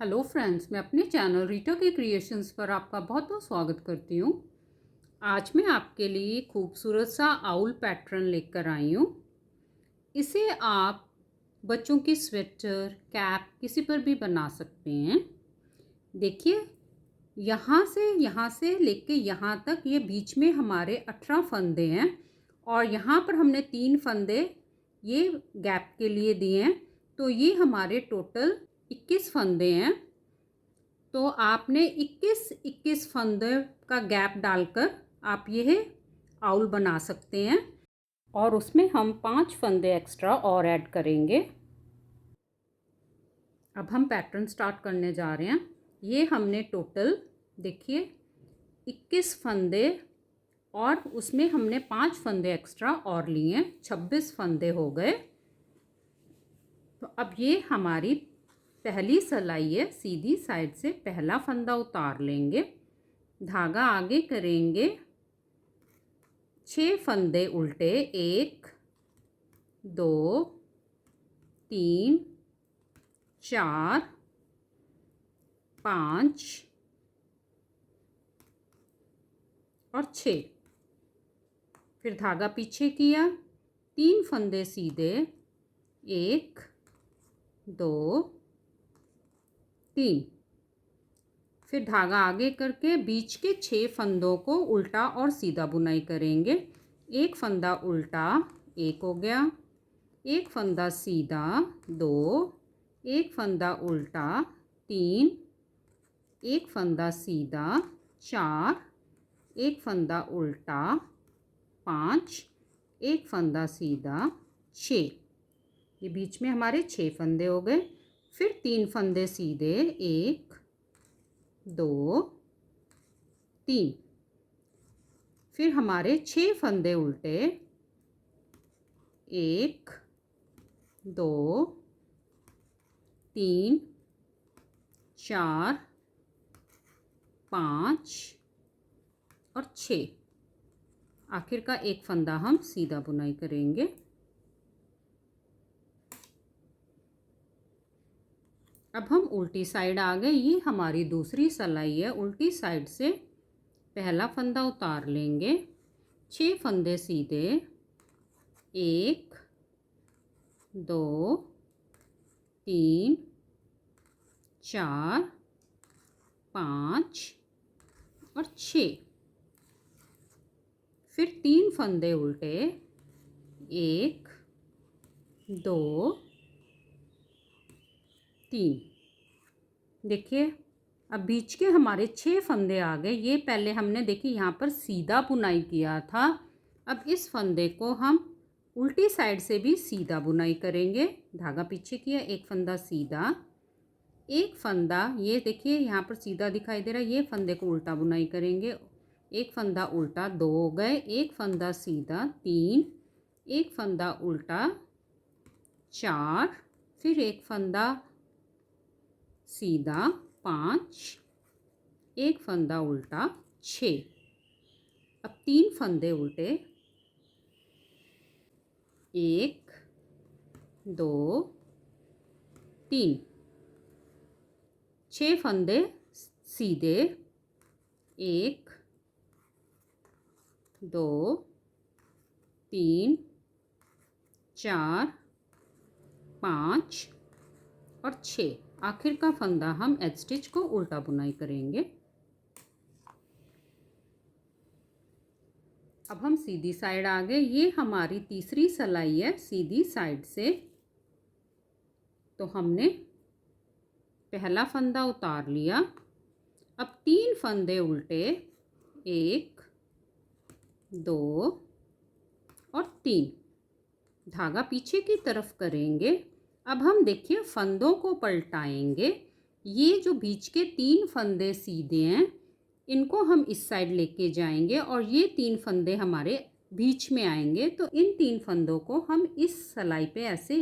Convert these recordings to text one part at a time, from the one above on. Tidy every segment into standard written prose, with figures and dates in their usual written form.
Hello friends, मैं अपने channel Rita के क्रिएशंस पर आपका बहुत बहुत स्वागत करती हूँ। आज मैं आपके लिए खूबसूरत सा आउल पैटर्न लेकर आई हूँ। इसे आप बच्चों की स्वेटर, कैप किसी पर भी बना सकते हैं। देखिए, यहाँ से लेके यहाँ तक ये बीच में हमारे 18 फंदे हैं और यहाँ पर हमने 3 फंदे ये गैप के लिए दिए हैं, तो ये हमारे टोटल 21 फंदे हैं। तो आपने 21 फंदे का गैप डालकर आप यह आउल बना सकते हैं और उसमें हम 5 फंदे एक्स्ट्रा और ऐड करेंगे। अब हम पैटर्न स्टार्ट करने जा रहे हैं। ये हमने टोटल देखिए 21 फंदे और उसमें हमने 5 फंदे एक्स्ट्रा और लिए, 26 फंदे हो गए। तो अब ये हमारी पहली सिलाई है। सीधी साइड से पहला फंदा उतार लेंगे, धागा आगे करेंगे, 6 फंदे उल्टे, 1 2 3 4 5 और 6। फिर धागा पीछे किया, 3 फंदे सीधे, 1 2 3। फिर धागा आगे करके बीच के 6 फंदों को उल्टा और सीधा बुनाई करेंगे। एक फंदा उल्टा, 1 हो गया, एक फंदा सीधा, 2, एक फंदा उल्टा, 3, एक फंदा सीधा, 4, एक फंदा उल्टा, 5, एक फंदा सीधा, 6। ये बीच में हमारे 6 फंदे हो गए। फिर 3 फंदे सीधे, 1 2 3। फिर हमारे 6 फंदे उल्टे, 1 2 3 4 5 और 6। आखिर का एक फंदा हम सीधा बुनाई करेंगे। अब हम उल्टी साइड आ गए। ये हमारी दूसरी सिलाई है। उल्टी साइड से पहला फंदा उतार लेंगे, 6 फंदे सीधे, 1 2 3 4 5 और 6। फिर 3 फंदे उल्टे, 1 2 3। देखिए, अब बीच के हमारे 6 फंदे आ गए। ये पहले हमने देखिए यहाँ पर सीधा बुनाई किया था। अब इस फंदे को हम उल्टी साइड से भी सीधा बुनाई करेंगे। धागा पीछे किया, एक फंदा सीधा, एक फंदा ये देखिए यहाँ पर सीधा दिखाई दे रहा है, ये फंदे को उल्टा बुनाई करेंगे। एक फंदा उल्टा, 2 हो गए, एक फंदा सीधा, 3, एक फंदा उल्टा, 4, फिर एक फंदा सीधा, 5, एक फंदा उल्टा, 6। अब 3 फंदे उल्टे, 1 2 3, 6 फंदे सीधे, 1 2 3 4 5 और 6। आखिर का फंदा हम एज स्टिच को उल्टा बुनाई करेंगे। अब हम सीधी साइड आ गए। ये हमारी तीसरी सिलाई है सीधी साइड से। तो हमने पहला फंदा उतार लिया। अब 3 फंदे उल्टे, 1 2 और 3। धागा पीछे की तरफ करेंगे। अब हम देखिए फंदों को पलटाएंगे। ये जो बीच के 3 फंदे सीधे हैं, इनको हम इस साइड लेके जाएंगे और ये 3 फंदे हमारे बीच में आएंगे। तो इन 3 फंदों को हम इस सिलाई पे ऐसे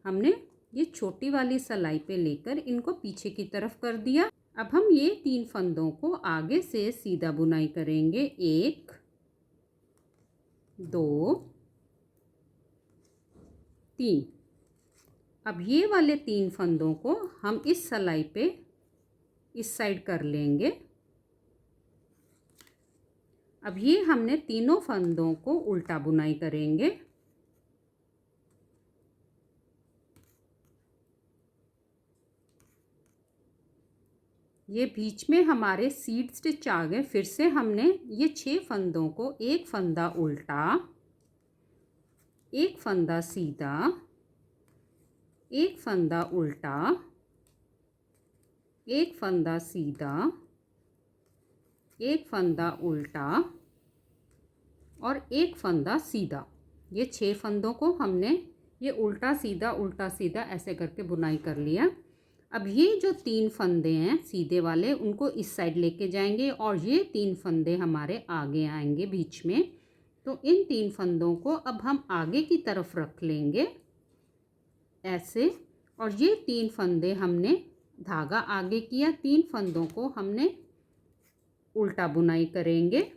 हमने ये छोटी वाली सिलाई पे लेकर इनको पीछे की तरफ कर दिया। अब हम ये 3 फंदों को आगे से सीधा बुनाई करेंगे। 1 2 3। अब ये वाले 3 फंदों को हम इस सिलाई पे इस साइड कर लेंगे। अब ये हमने तीनों फंदों को उल्टा बुनाई करेंगे। ये बीच में हमारे सीड स्टिच आ गए। फिर से हमने ये 6 फंदों को एक फंदा उल्टा, एक फंदा सीधा, एक फंदा उल्टा, एक फंदा सीधा, एक फंदा उल्टा और एक फंदा सीधा। ये 6 फंदों को हमने ये उल्टा सीधा ऐसे करके बुनाई कर लिया। अब ये जो 3 फंदे हैं सीधे वाले, उनको इस साइड लेके जाएंगे और ये 3 फंदे हमारे आगे आएंगे बीच में। तो इन 3 फंदों को अब हम आगे की तरफ रख लेंगे ऐसे। और ये 3 फंदे हमने धागा आगे किया, 3 फंदों को हमने उल्टा बुनाई करेंगे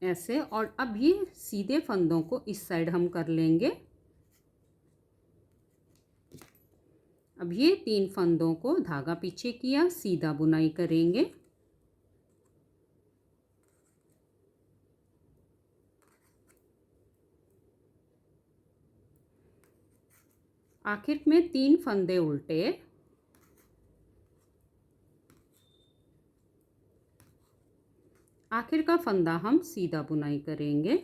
ऐसे। और अब ये सीधे फंदों को इस साइड हम कर लेंगे। अब ये 3 फंदों को धागा पीछे किया, सीधा बुनाई करेंगे। आखिर में 3 फंदे उल्टे, आखिर का फंदा हम सीधा बुनाई करेंगे।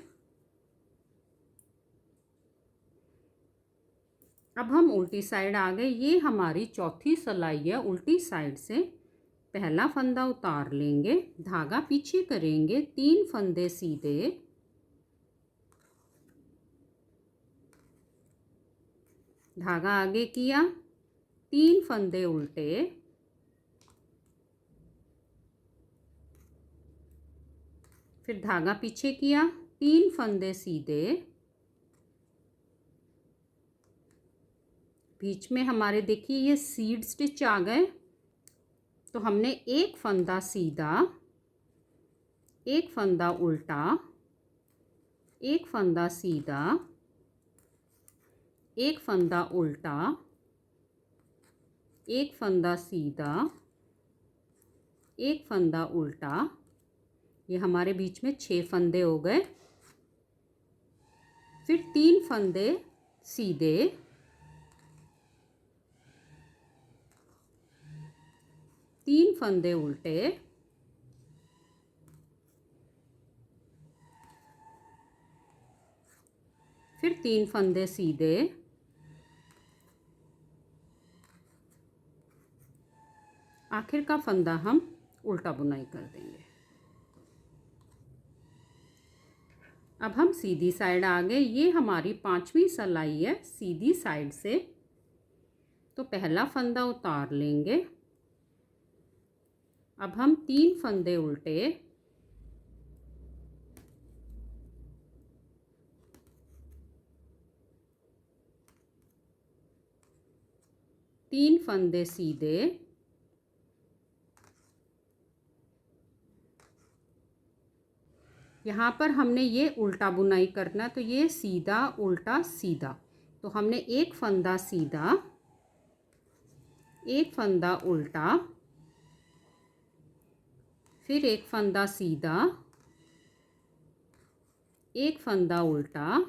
अब हम उल्टी साइड आ गए। ये हमारी चौथी सिलाई है। उल्टी साइड से पहला फंदा उतार लेंगे, धागा पीछे करेंगे, 3 फंदे सीधे, धागा आगे किया, 3 फंदे उल्टे, फिर धागा पीछे किया, 3 फंदे सीधे, बीच में हमारे देखिए ये सीड स्टिच आ गए। तो हमने एक फंदा सीधा, एक फंदा उल्टा, एक फंदा सीधा, एक फंदा उल्टा, एक फंदा सीधा, एक फंदा उल्टा। ये हमारे बीच में 6 फंदे हो गए। फिर 3 फंदे सीधे, तीन फंदे उल्टे, फिर 3 फंदे सीधे, आखिर का फंदा हम उल्टा बुनाई कर देंगे। अब हम सीधी साइड आ गए। ये हमारी 5वीं सिलाई है सीधी साइड से। तो पहला फंदा उतार लेंगे। अब हम 3 फंदे उल्टे, तीन फंदे सीधे, यहाँ पर हमने ये उल्टा बुनाई करना, तो ये सीधा उल्टा सीधा। तो हमने एक फंदा सीधा, एक फंदा उल्टा, फिर एक फंदा सीधा, एक फंदा उल्टा,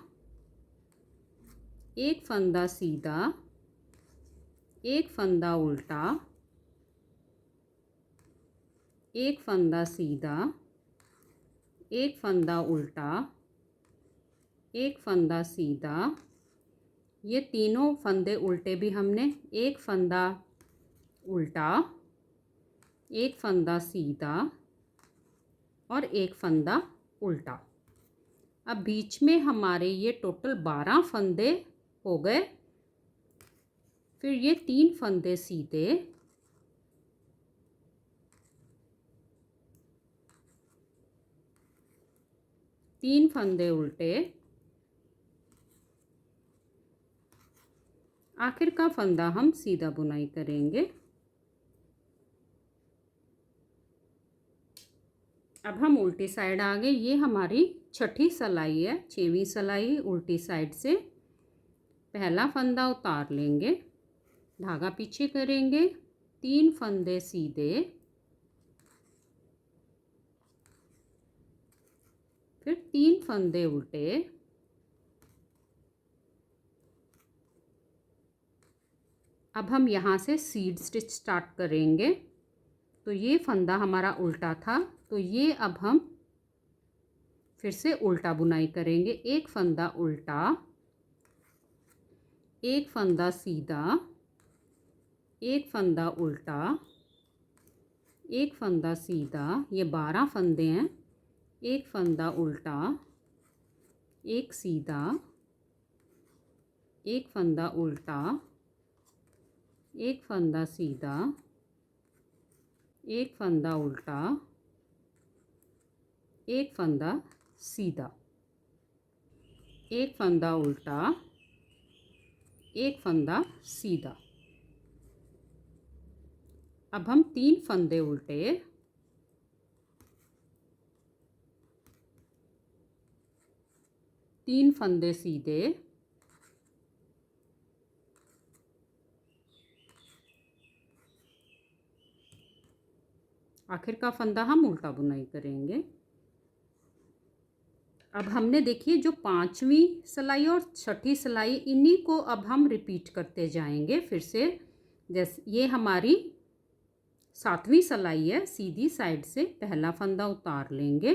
एक फंदा सीधा, एक फंदा उल्टा, एक फंदा सीधा, एक फंदा उल्टा, एक फंदा सीधा। ये तीनों फंदे उल्टे भी हमने, एक फंदा उल्टा, एक फंदा सीधा और एक फंदा उल्टा। अब बीच में हमारे ये टोटल 12 फंदे हो गए। फिर ये 3 फंदे सीधे, तीन फंदे उल्टे, आखिर का फंदा हम सीधा बुनाई करेंगे। अब हम उल्टी साइड आ गए। ये हमारी छठी सिलाई है, 6वीं सिलाई उल्टी साइड से। पहला फंदा उतार लेंगे, धागा पीछे करेंगे, 3 फंदे सीधे, फिर 3 फंदे उल्टे, अब हम यहाँ से सीड स्टिच स्टार्ट करेंगे। तो ये फंदा हमारा उल्टा था, तो ये अब हम फिर से उल्टा बुनाई करेंगे। एक फंदा उल्टा, एक फंदा सीधा, एक फंदा उल्टा, एक फंदा सीधा, ये 12 फंदे हैं। एक फंदा उल्टा, एक सीधा, एक फंदा उल्टा, एक फंदा सीधा, एक फंदा उल्टा, एक फंदा सीधा, एक फंदा उल्टा, एक फंदा सीधा। अब हम 3 फंदे उल्टे, 3 फंदे सीधे, आखिर का फंदा हम उल्टा बुनाई करेंगे। अब हमने देखिए जो 5वीं सिलाई और छठी सिलाई, इन्हीं को अब हम रिपीट करते जाएंगे फिर से। जैसे ये हमारी 7वीं सिलाई है, सीधी साइड से पहला फंदा उतार लेंगे,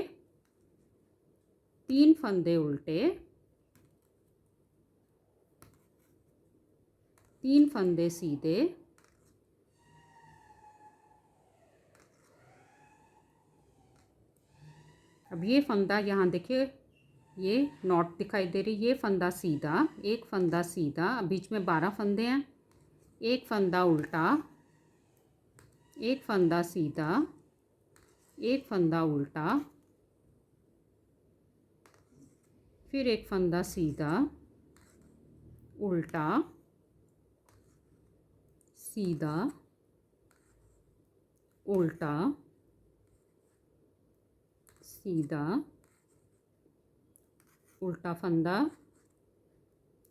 3 फंदे उल्टे, 3 फंदे सीधे, अब ये फंदा यहाँ देखिए, ये नॉट दिखाई दे रही, ये फंदा सीधा, एक फंदा सीधा, बीच में 12 फंदे हैं। एक फंदा उल्टा, एक फंदा सीधा, एक फंदा उल्टा, फिर एक फंदा सीधा, उल्टा, सीधा, उल्टा, सीधा, उल्टा फंदा,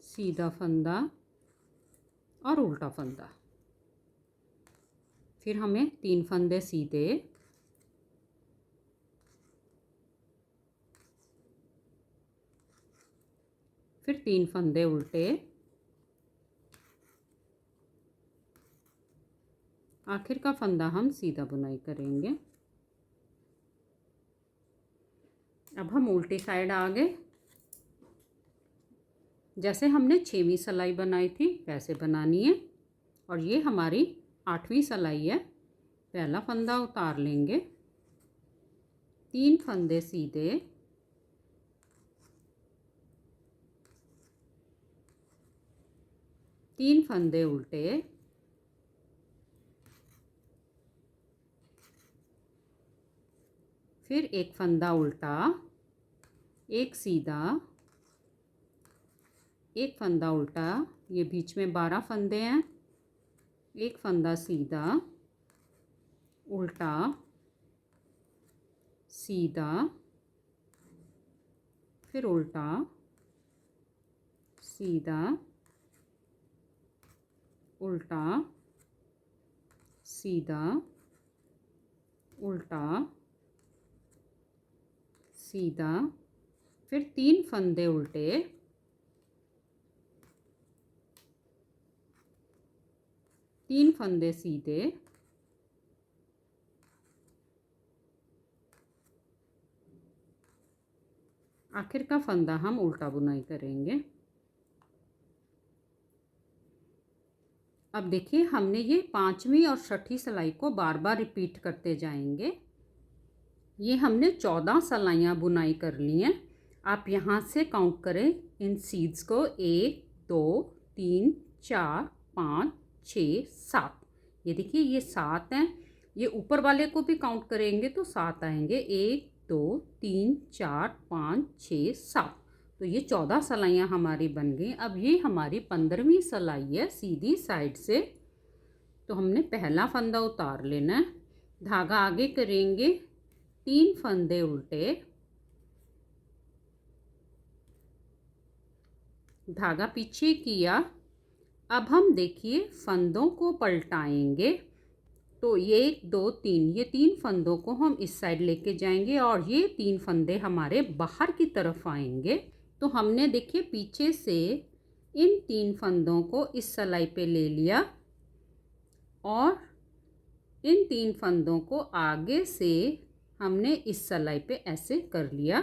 सीधा फंदा और उल्टा फंदा। फिर हमें 3 फंदे सीधे, फिर 3 फंदे उल्टे, आखिर का फंदा हम सीधा बुनाई करेंगे। अब हम उल्टी साइड आ गए। जैसे हमने 6वीं सिलाई बनाई थी वैसे बनानी है। और ये हमारी 8वीं सिलाई है। पहला फंदा उतार लेंगे, 3 फंदे सीधे, तीन फंदे उल्टे, फिर एक फंदा उल्टा, एक सीधा, एक फंदा उल्टा, ये बीच में 12 फंदे हैं। एक फंदा सीधा, उल्टा, सीधा, फिर उल्टा, सीधा, उल्टा, सीधा, उल्टा, सीधा, फिर 3 फंदे उल्टे, तीन फंदे सीधे, आखिर का फंदा हम उल्टा बुनाई करेंगे। अब देखिए हमने ये 5वीं और 6ठी सिलाई को बार बार रिपीट करते जाएंगे। ये हमने 14 सिलाइयाँ बुनाई कर ली हैं। आप यहाँ से काउंट करें इन सीड्स को, 1 2 3 4 5 6 7। ये देखिए ये 7 हैं। ये ऊपर वाले को भी काउंट करेंगे तो 7 आएंगे, 1 2 3 4 5 6 7। तो ये 14 सिलाइयाँ हमारी बन गई। अब ये हमारी 15वीं सिलाई है सीधी साइड से। तो हमने पहला फंदा उतार लेना है, धागा आगे करेंगे, 3 फंदे उल्टे, धागा पीछे किया। अब हम देखिए फंदों को पलटाएंगे। तो ये 1 2 3 ये 3 फंदों को हम इस साइड लेके जाएंगे और ये 3 फंदे हमारे बाहर की तरफ आएंगे। तो हमने देखिए पीछे से इन 3 फंदों को इस सिलाई पे ले लिया और इन 3 फंदों को आगे से हमने इस सिलाई पे ऐसे कर लिया।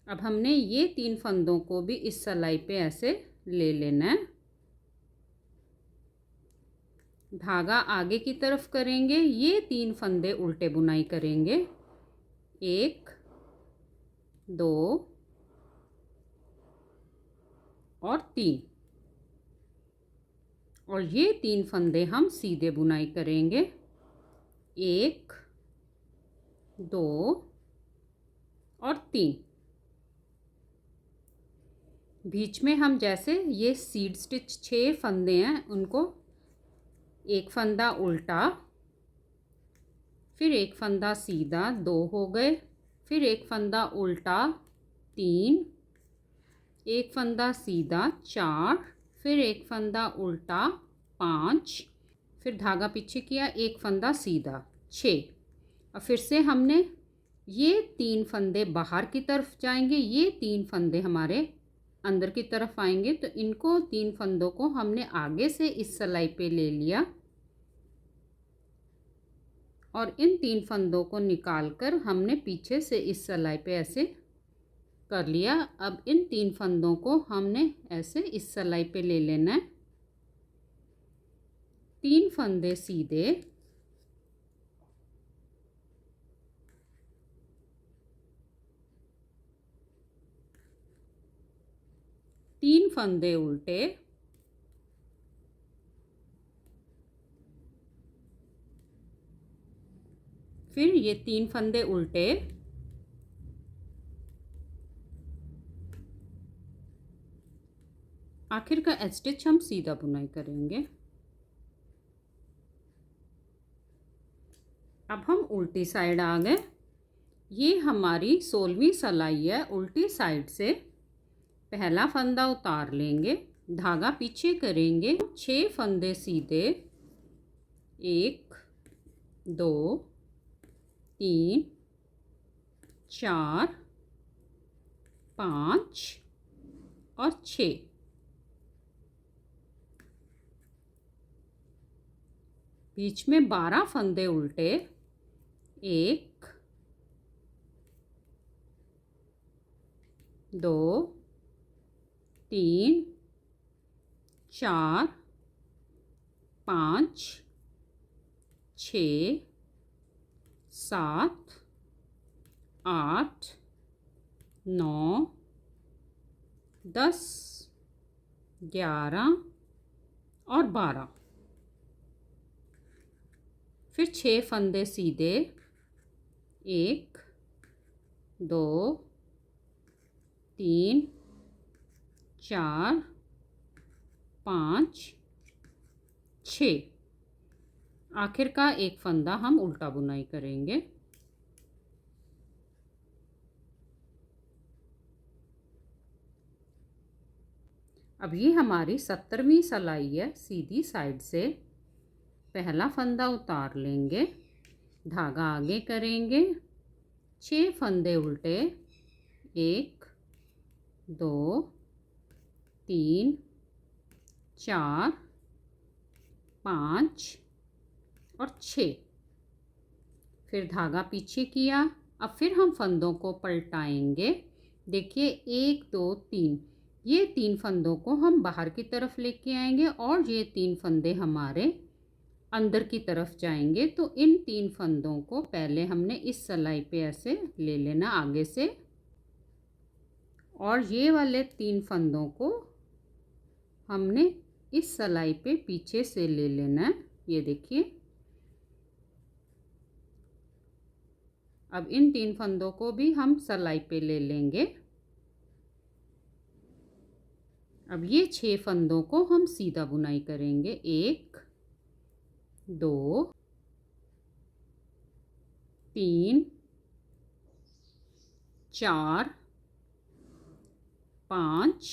अब हमने ये 3 फंदों को भी इस सिलाई पे ऐसे ले लेना है। धागा आगे की तरफ करेंगे, ये 3 फंदे उल्टे बुनाई करेंगे। 1 2 और 3 और ये 3 फंदे हम सीधे बुनाई करेंगे। 1 2 और 3। बीच में हम जैसे ये सीड स्टिच 6 फंदे हैं उनको एक फंदा उल्टा, फिर एक फंदा सीधा, 2 हो गए, फिर एक फंदा उल्टा 3, एक फंदा सीधा 4, फिर एक फंदा उल्टा 5, फिर धागा पीछे किया, एक फंदा सीधा 6। और फिर से हमने ये 3 फंदे बाहर की तरफ जाएंगे, ये 3 फंदे हमारे अंदर की तरफ आएंगे। तो इनको 3 फंदों को हमने आगे से इस सिलाई पे ले लिया और इन 3 फंदों को निकालकर हमने पीछे से इस सिलाई पे ऐसे कर लिया। अब इन 3 फंदों को हमने ऐसे इस सिलाई पे ले लेना है। 3 फंदे सीधे, तीन फंदे उल्टे, फिर ये 3 फंदे उल्टे, आखिर का एज स्टिच हम सीधा बुनाई करेंगे। अब हम उल्टी साइड आ गए। ये हमारी 16वीं सिलाई है। उल्टी साइड से पहला फंदा उतार लेंगे, धागा पीछे करेंगे, 6 फंदे सीधे, 1 2 3 4 5 और 6। बीच में 12 फंदे उल्टे, 1 2 3 4 5 6 7 8 9 10 11 और 12। फिर 6 फंदे सीधे, 1 2 3 4 5 6। आखिर का एक फंदा हम उल्टा बुनाई करेंगे। अब ये हमारी 17वीं सिलाई है। सीधी साइड से पहला फंदा उतार लेंगे, धागा आगे करेंगे, 6 फंदे उल्टे, 1 2 3 4 5 और 6। फिर धागा पीछे किया। अब फिर हम फंदों को पलटाएंगे। देखिए 1 2 3 ये 3 फंदों को हम बाहर की तरफ लेके आएंगे और ये 3 फंदे हमारे अंदर की तरफ जाएंगे। तो इन 3 फंदों को पहले हमने इस सिलाई पे ऐसे ले लेना आगे से और ये वाले 3 फंदों को हमने इस सिलाई पे पीछे से ले लेना है। ये देखिए अब इन 3 फंदों को भी हम सिलाई पे ले लेंगे। अब ये 6 फंदों को हम सीधा बुनाई करेंगे। 1 2 3 4 5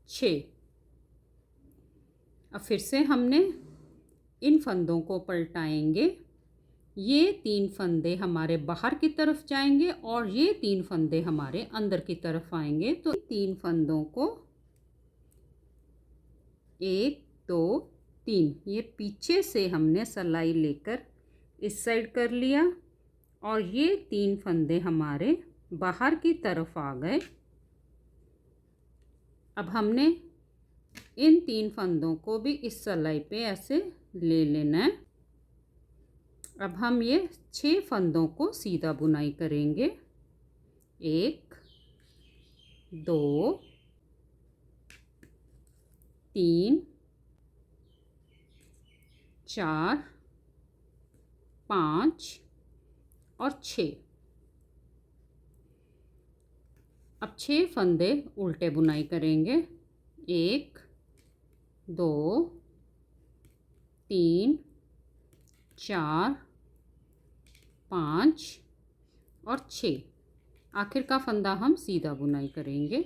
6। अब फिर से हमने इन फंदों को पलटाएंगे। ये 3 फंदे हमारे बाहर की तरफ जाएंगे और ये 3 फंदे हमारे अंदर की तरफ आएंगे। तो 3 फंदों को 1 2 3 ये पीछे से हमने सिलाई लेकर इस साइड कर लिया और ये 3 फंदे हमारे बाहर की तरफ आ गए। अब हमने इन 3 फंदों को भी इस सिलाई पे ऐसे ले लेना है। अब हम ये 6 फंदों को सीधा बुनाई करेंगे। 1 2 3 4 5 और 6। अब 6 फंदे उल्टे बुनाई करेंगे। 1 2 3 4 5 और 6। आखिर का फंदा हम सीधा बुनाई करेंगे।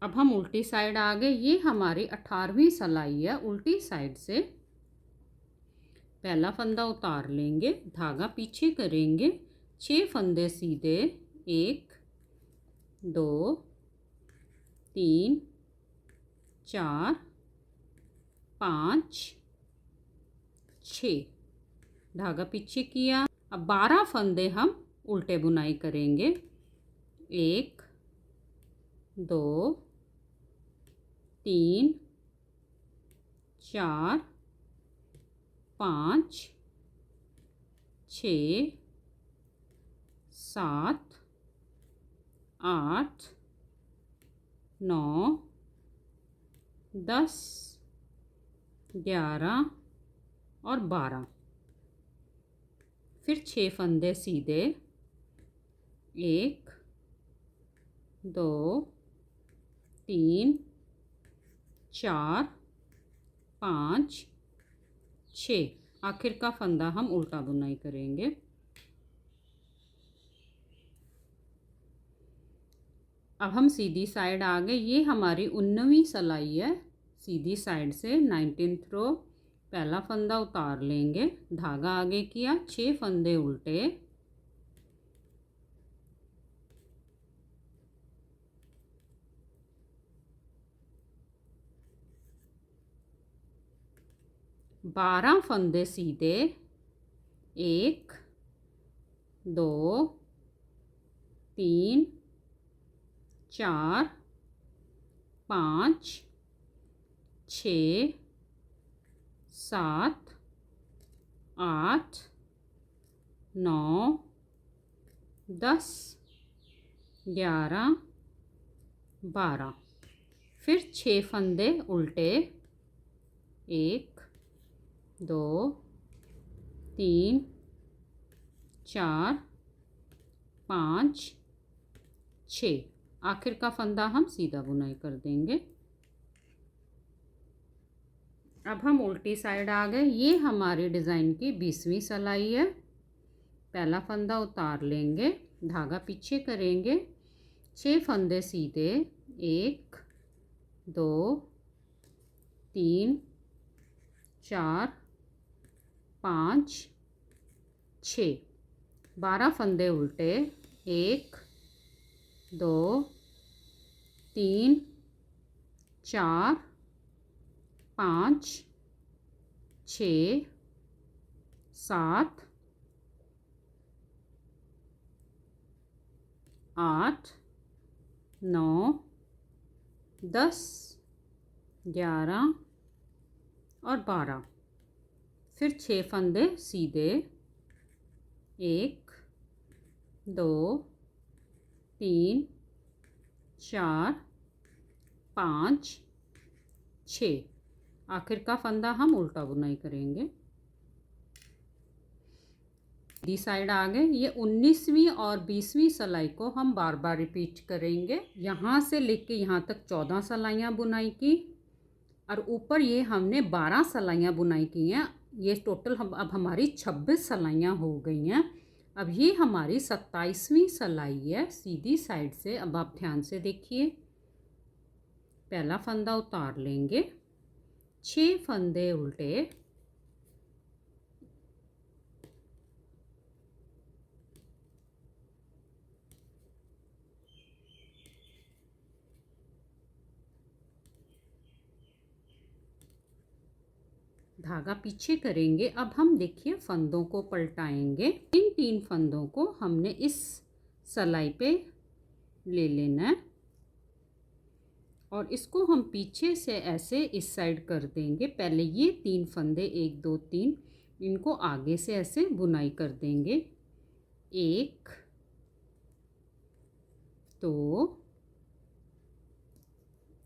अब हम उल्टी साइड आ गए। ये हमारी 18वीं सिलाई है। उल्टी साइड से पहला फंदा उतार लेंगे, धागा पीछे करेंगे, 6 फंदे सीधे, 1 2 3 4 5 6। धागा पीछे किया। अब 12 फंदे हम उल्टे बुनाई करेंगे। 1 2 3 4 5 6 7 8 9 10 11 और 12। फिर 6 फंदे सीधे, 1 2 3 4 5 6। आखिर का फंदा हम उल्टा बुनाई करेंगे। अब हम सीधी साइड आ गए। ये हमारी 19वीं सिलाई है। सीधी साइड से 19th रो, पहला फंदा उतार लेंगे, धागा आगे किया, 6 फंदे उल्टे, बारह फंदे सीधे, 1 2 3 4 5 6 7 8 9 10 11 12। फिर 6 फंदे उल्टे, 1 2 3 4 5 6। आखिर का फंदा हम सीधा बुनाई कर देंगे। अब हम उल्टी साइड आ गए। ये हमारे डिज़ाइन की 20वीं सिलाई है। पहला फंदा उतार लेंगे, धागा पीछे करेंगे, 6 फंदे सीधे, 1 2 3 4 5 6। 12 फंदे उल्टे, 1 2 3 4 5 6 7 8 9 10 11 और 12। फिर 6 फंदे सीधे, 1 2 3 4 5 6। आखिर का फंदा हम उल्टा बुनाई करेंगे। दी साइड आ गए। ये 19वीं और 20वीं सिलाई को हम बार बार रिपीट करेंगे। यहाँ से लेके यहाँ तक 14 सिलाइयाँ बुनाई की और ऊपर ये हमने 12 सिलाइयाँ बुनाई की हैं। ये टोटल अब हमारी 26 सिलाइयाँ हो गई हैं। अब ये हमारी 27वीं सिलाई है सीधी साइड से। अब आप ध्यान से देखिए, पहला फंदा उतार लेंगे, 6 फंदे उल्टे, धागा पीछे करेंगे। अब हम देखिए फंदों को पलटाएंगे। इन 3 फंदों को हमने इस सिलाई पे ले लेना है और इसको हम पीछे से ऐसे इस साइड कर देंगे। पहले ये 3 फंदे 1 2 3 इनको आगे से ऐसे बुनाई कर देंगे। 1 2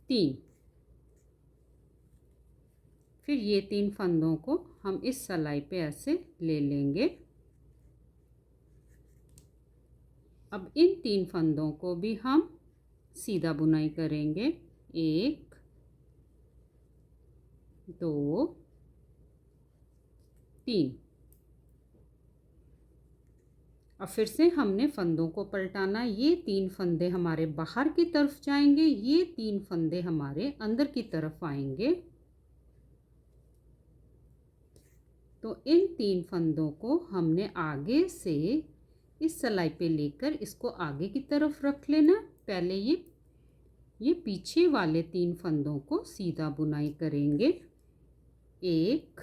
3। फिर ये 3 फंदों को हम इस सिलाई पे ऐसे ले लेंगे। अब इन 3 फंदों को भी हम सीधा बुनाई करेंगे। 1 2 3। अब फिर से हमने फंदों को पलटाना। ये 3 फंदे हमारे बाहर की तरफ जाएंगे, ये 3 फंदे हमारे अंदर की तरफ आएंगे। तो इन 3 फंदों को हमने आगे से इस सिलाई पे लेकर इसको आगे की तरफ रख लेना। पहले ये पीछे वाले 3 फंदों को सीधा बुनाई करेंगे। 1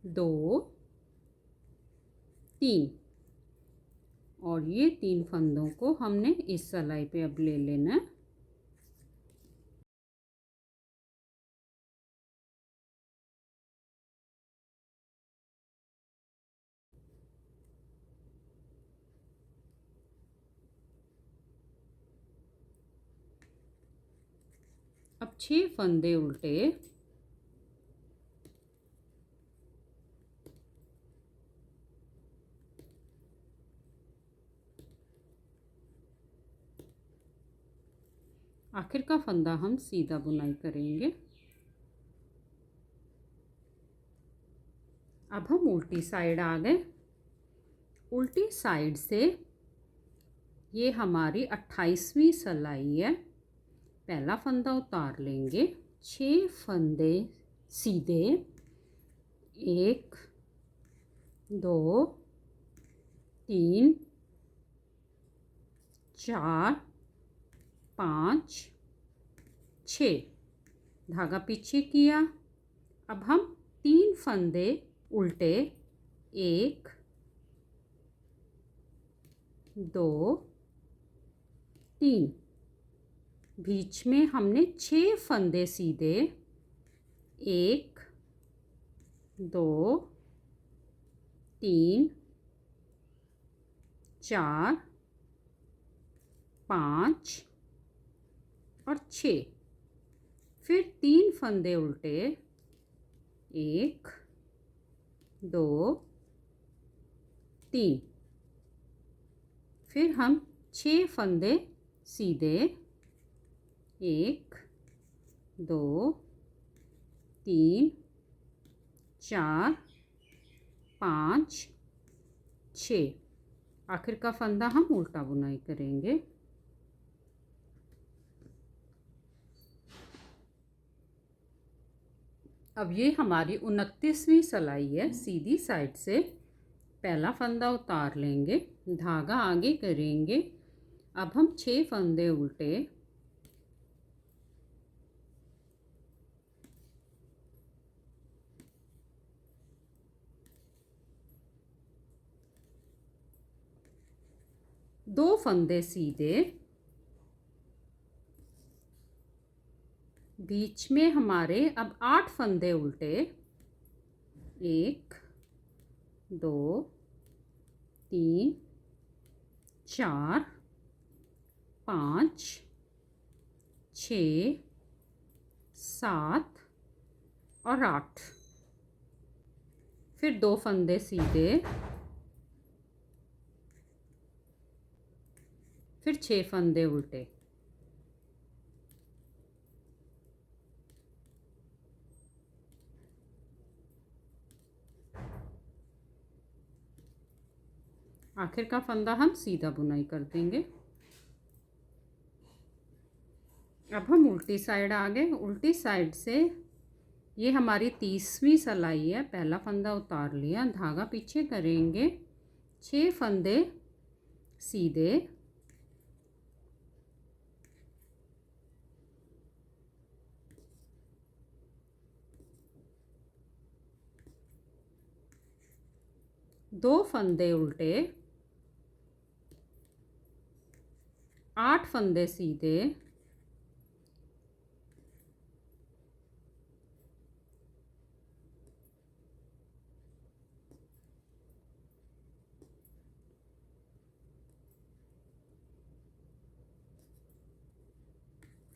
2 3। और ये 3 फंदों को हमने इस सिलाई पे अब ले लेना है। अब 6 फंदे उल्टे, आखिर का फंदा हम सीधा बुनाई करेंगे। अब हम उल्टी साइड आ गए। उल्टी साइड से ये हमारी 28वीं सिलाई है। पहला फंदा उतार लेंगे, 6 फंदे सीधे, 1 2 3 4 5 6। धागा पीछे किया। अब हम 3 फंदे उल्टे, 1 2 3। बीच में हमने 6 फंदे सीधे, 1 2 3 4 5 और 6। फिर 3 फंदे उल्टे, 1 2 3। फिर हम 6 फंदे सीधे, 1 2 3 4 5 6। आखिर का फंदा हम उल्टा बुनाई करेंगे। अब ये हमारी 29वीं सिलाई है सीधी साइड से। पहला फंदा उतार लेंगे, धागा आगे करेंगे। अब हम 6 फंदे उल्टे, दो फंदे सीधे, बीच में हमारे अब 8 फंदे उल्टे, 1 2 3 4 5 6 7 और 8। फिर 2 फंदे सीधे, फिर 6 फंदे उल्टे। आखिर का फंदा हम सीधा बुनाई कर देंगे। अब हम उल्टी साइड आ गए। उल्टी साइड से ये हमारी 30वीं सिलाई है। पहला फंदा उतार लिया, धागा पीछे करेंगे, 6 फंदे सीधे, दो फंदे उल्टे, 8 फंदे सीधे,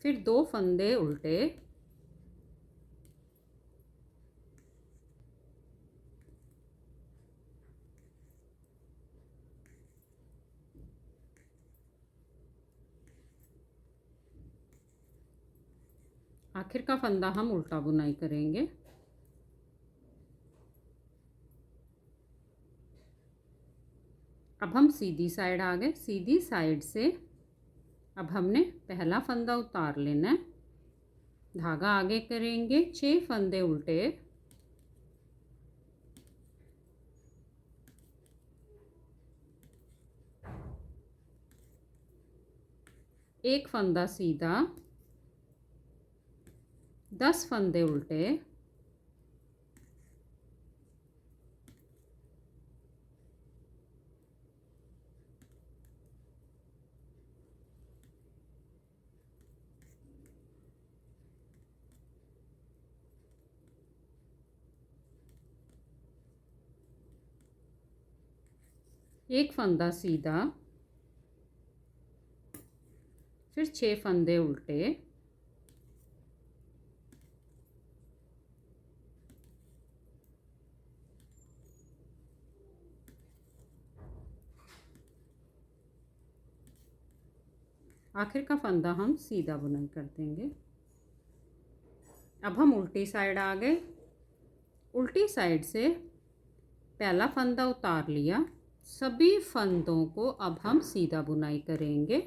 फिर 2 फंदे उल्टे, आखिर का फंदा हम उल्टा बुनाई करेंगे। अब हम सीधी साइड आ गए। सीधी साइड से अब हमने पहला फंदा उतार लेना है, धागा आगे करेंगे, 6 फंदे उल्टे, एक फंदा सीधा, 10 फंदे उल्टे, एक फंदा सीधा, फिर 6 फंदे उल्टे, आखिर का फंदा हम सीधा बुनाई कर देंगे। अब हम उल्टी साइड आ गए। उल्टी साइड से पहला फंदा उतार लिया, सभी फंदों को अब हम सीधा बुनाई करेंगे।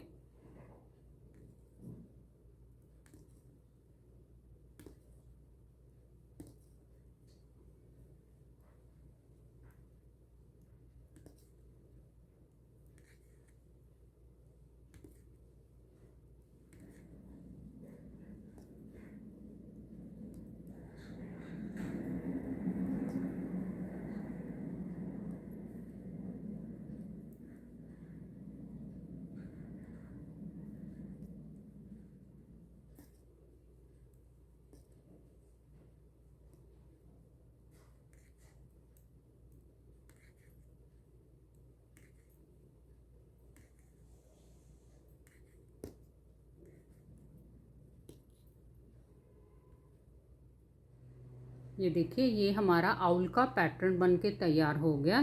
ये देखिए, ये हमारा आउल का पैटर्न बन के तैयार हो गया।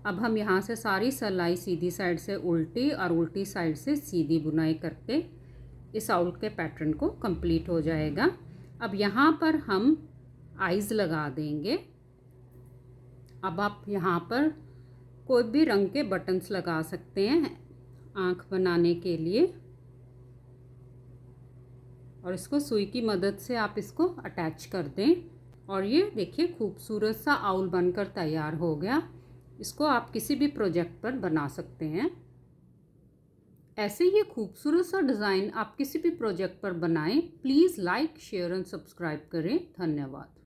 अब हम यहाँ से सारी सिलाई सीधी साइड से उल्टी और उल्टी साइड से सीधी बुनाई करके इस आउल के पैटर्न को कंप्लीट हो जाएगा। अब यहाँ पर हम आइज़ लगा देंगे। अब आप यहाँ पर कोई भी रंग के बटन्स लगा सकते हैं आँख बनाने के लिए, और इसको सुई की मदद से आप इसको अटैच कर दें। और ये देखिए, खूबसूरत सा आउल बनकर तैयार हो गया। इसको आप किसी भी प्रोजेक्ट पर बना सकते हैं। ऐसे ये खूबसूरत सा डिज़ाइन आप किसी भी प्रोजेक्ट पर बनाएं। Please like, share and subscribe करें। धन्यवाद।